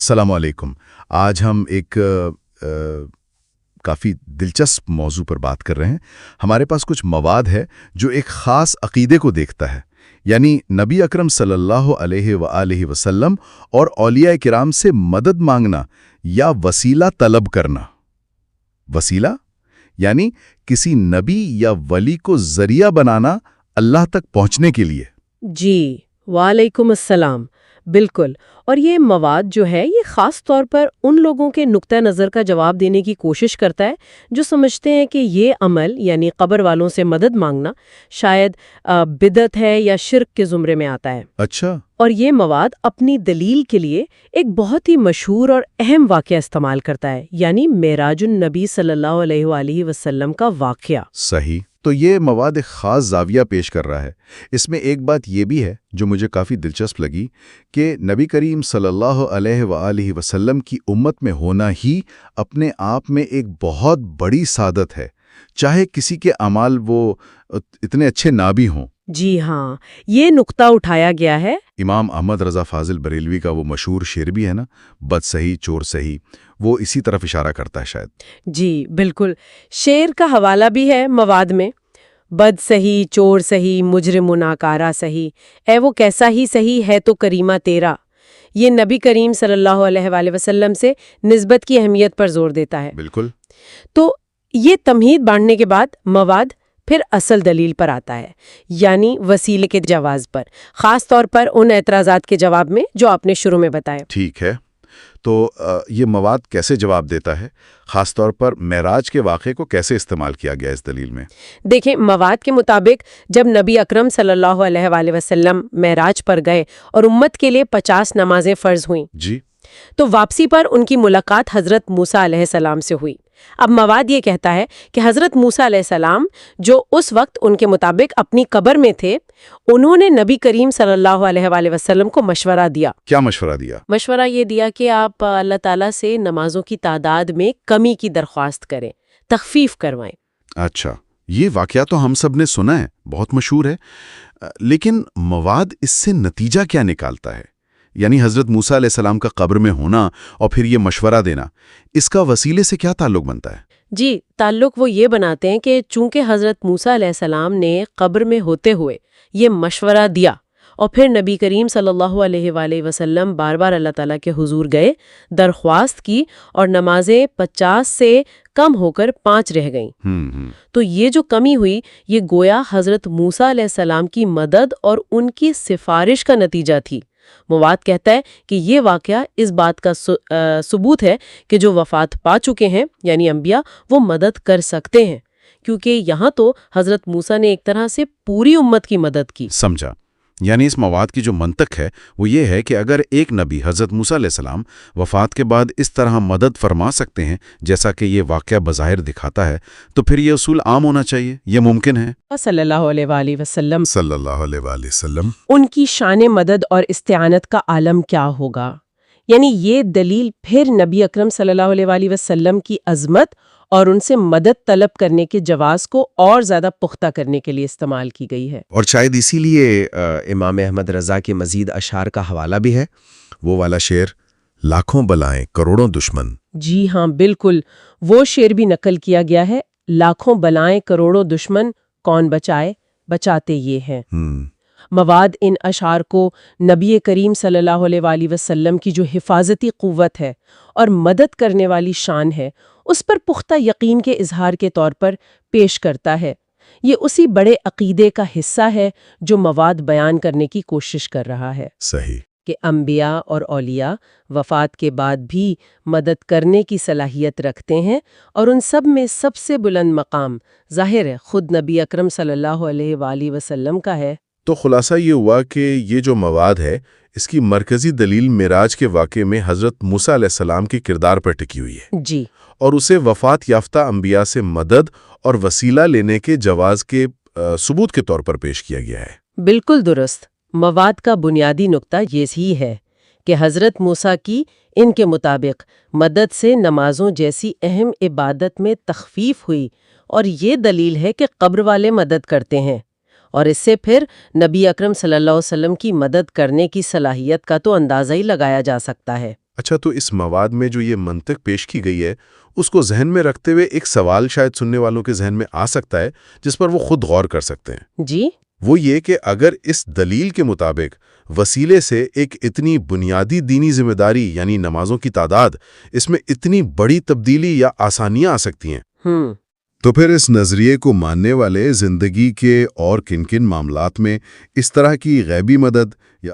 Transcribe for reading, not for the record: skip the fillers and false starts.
السلام علیکم۔ آج ہم ایک کافی دلچسپ موضوع پر بات کر رہے ہیں۔ ہمارے پاس کچھ مواد ہے جو ایک خاص عقیدے کو دیکھتا ہے، یعنی نبی اکرم صلی اللہ علیہ وآلہ وسلم اور اولیاء کرام سے مدد مانگنا یا وسیلہ طلب کرنا۔ وسیلہ یعنی کسی نبی یا ولی کو ذریعہ بنانا اللہ تک پہنچنے کے لیے۔ جی، وعلیکم السلام۔ بالکل، اور یہ مواد جو ہے یہ خاص طور پر ان لوگوں کے نقطہ نظر کا جواب دینے کی کوشش کرتا ہے جو سمجھتے ہیں کہ یہ عمل یعنی قبر والوں سے مدد مانگنا شاید بدعت ہے یا شرک کے زمرے میں آتا ہے۔ اچھا۔ اور یہ مواد اپنی دلیل کے لیے ایک بہت ہی مشہور اور اہم واقعہ استعمال کرتا ہے، یعنی معراج النبی صلی اللہ علیہ وآلہ وسلم کا واقعہ۔ صحیح۔ تو یہ مواد ایک خاص زاویہ پیش کر رہا ہے۔ اس میں ایک بات یہ بھی ہے جو مجھے کافی دلچسپ لگی کہ نبی کریم صلی اللہ علیہ وآلہ وسلم کی امت میں ہونا ہی اپنے آپ میں ایک بہت بڑی سعادت ہے، چاہے کسی کے اعمال وہ اتنے اچھے نہ بھی ہوں۔ جی ہاں، یہ نقطہ اٹھایا گیا ہے۔ امام احمد رضا فاضل بریلوی کا وہ مشہور شعر بھی ہے نا، بد صحیح چور صحیح، وہ اسی طرف اشارہ کرتا ہے شاید۔ جی بالکل، شعر کا حوالہ بھی ہے مواد میں۔ بد سہی چور سہی مجرم و ناکارہ سہی، اے وہ کیسا ہی سہی ہے تو کریمہ تیرا۔ یہ نبی کریم صلی اللہ علیہ وآلہ وسلم سے نسبت کی اہمیت پر زور دیتا ہے۔ بالکل۔ تو یہ تمہید بانٹنے کے بعد مواد پھر اصل دلیل پر آتا ہے، یعنی وسیلے کے جواز پر، خاص طور پر ان اعتراضات کے جواب میں جو آپ نے شروع میں بتایا۔ ٹھیک ہے، تو یہ مواد کیسے جواب دیتا ہے؟ خاص طور پر معراج کے واقعے کو کیسے استعمال کیا گیا اس دلیل میں؟ دیکھیں، مواد کے مطابق جب نبی اکرم صلی اللہ علیہ وآلہ وسلم معراج پر گئے اور امت کے لیے 50 نمازیں فرض ہوئیں، جی، تو واپسی پر ان کی ملاقات حضرت موسیٰ علیہ السلام سے ہوئی۔ اب مواد یہ کہتا ہے کہ حضرت موسیٰ علیہ السلام جو اس وقت ان کے مطابق اپنی قبر میں تھے، انہوں نے نبی کریم صلی اللہ علیہ وآلہ وسلم کو مشورہ دیا۔ کیا مشورہ دیا؟ مشورہ یہ دیا کہ آپ اللہ تعالیٰ سے نمازوں کی تعداد میں کمی کی درخواست کریں، تخفیف کروائیں۔ اچھا، یہ واقعہ تو ہم سب نے سنا ہے، بہت مشہور ہے، لیکن مواد اس سے نتیجہ کیا نکالتا ہے؟ یعنی حضرت موسیٰ علیہ السلام کا قبر میں ہونا اور پھر یہ مشورہ دینا، اس کا وسیلے سے کیا تعلق بنتا ہے؟ جی، تعلق وہ یہ بناتے ہیں کہ چونکہ حضرت موسیٰ علیہ السلام نے قبر میں ہوتے ہوئے یہ مشورہ دیا اور پھر نبی کریم صلی اللہ علیہ وآلہ وسلم بار بار اللہ تعالیٰ کے حضور گئے، درخواست کی، اور نمازیں 50 سے کم ہو کر 5 رہ گئیں، تو یہ جو کمی ہوئی یہ گویا حضرت موسیٰ علیہ السلام کی مدد اور ان کی سفارش کا نتیجہ تھی۔ مواد کہتا ہے کہ یہ واقعہ اس بات کا ثبوت ہے کہ جو وفات پا چکے ہیں یعنی انبیاء، وہ مدد کر سکتے ہیں، کیونکہ یہاں تو حضرت موسیٰ نے ایک طرح سے پوری امت کی مدد کی۔ سمجھا۔ یعنی اس مواد کی جو منطق ہے وہ یہ ہے کہ اگر ایک نبی حضرت موسیٰ علیہ السلام وفات کے بعد اس طرح مدد فرما سکتے ہیں جیسا کہ یہ واقعہ بظاہر دکھاتا ہے، تو پھر یہ اصول عام ہونا چاہیے، یہ ممکن ہے۔ صلی اللہ علیہ وآلہ وسلم صلی اللہ علیہ وآلہ وسلم ان کی شان مدد اور استعانت کا عالم کیا ہوگا؟ یعنی یہ دلیل پھر نبی اکرم صلی اللہ علیہ وآلہ وسلم کی عظمت اور ان سے مدد طلب کرنے کے جواز کو اور زیادہ پختہ کرنے کے لیے استعمال کی گئی ہے۔ اور شاید اسی لیے امام احمد رضا کے مزید اشعار کا حوالہ بھی ہے، وہ والا شعر، لاکھوں بلائیں کروڑوں دشمن۔ جی ہاں بالکل، وہ شعر بھی نقل کیا گیا ہے، لاکھوں بلائیں کروڑوں دشمن، کون بچائے، بچاتے یہ ہیں۔ مواد ان اشعار کو نبی کریم صلی اللہ علیہ وآلہ وسلم کی جو حفاظتی قوت ہے اور مدد کرنے والی شان ہے، اس پر پختہ یقین کے اظہار کے طور پر پیش کرتا ہے۔ یہ اسی بڑے عقیدے کا حصہ ہے جو مواد بیان کرنے کی کوشش کر رہا ہے۔ صحیح۔ کہ انبیاء اور اولیاء وفات کے بعد بھی مدد کرنے کی صلاحیت رکھتے ہیں، اور ان سب میں سب سے بلند مقام ظاہر ہے خود نبی اکرم صلی اللہ علیہ وآلہ وسلم کا ہے۔ تو خلاصہ یہ ہوا کہ یہ جو مواد ہے اس کی مرکزی دلیل معراج کے واقعے میں حضرت موسیٰ علیہ السلام کے کردار پر ٹکی ہوئی ہے، جی، اور اسے وفات یافتہ انبیاء سے مدد اور وسیلہ لینے کے جواز کے ثبوت کے طور پر پیش کیا گیا ہے۔ بالکل درست۔ مواد کا بنیادی نقطہ یہی ہے کہ حضرت موسیٰ کی ان کے مطابق مدد سے نمازوں جیسی اہم عبادت میں تخفیف ہوئی، اور یہ دلیل ہے کہ قبر والے مدد کرتے ہیں، اور اس سے پھر نبی اکرم صلی اللہ علیہ وسلم کی مدد کرنے کی صلاحیت کا تو اندازہ ہی لگایا جا سکتا ہے۔ اچھا، تو اس مواد میں جو یہ منطق پیش کی گئی ہے اس کو ذہن میں رکھتے ہوئے ایک سوال شاید سننے والوں کے ذہن میں آ سکتا ہے جس پر وہ خود غور کر سکتے ہیں۔ جی وہ یہ کہ اگر اس دلیل کے مطابق وسیلے سے ایک اتنی بنیادی دینی ذمہ داری یعنی نمازوں کی تعداد، اس میں اتنی بڑی تبدیلی یا آسانیاں آ سکتی ہیں، تو پھر اس نظریے کو ماننے والے زندگی کے اور کن کن معاملات میں اس طرح کی غیبی مدد یا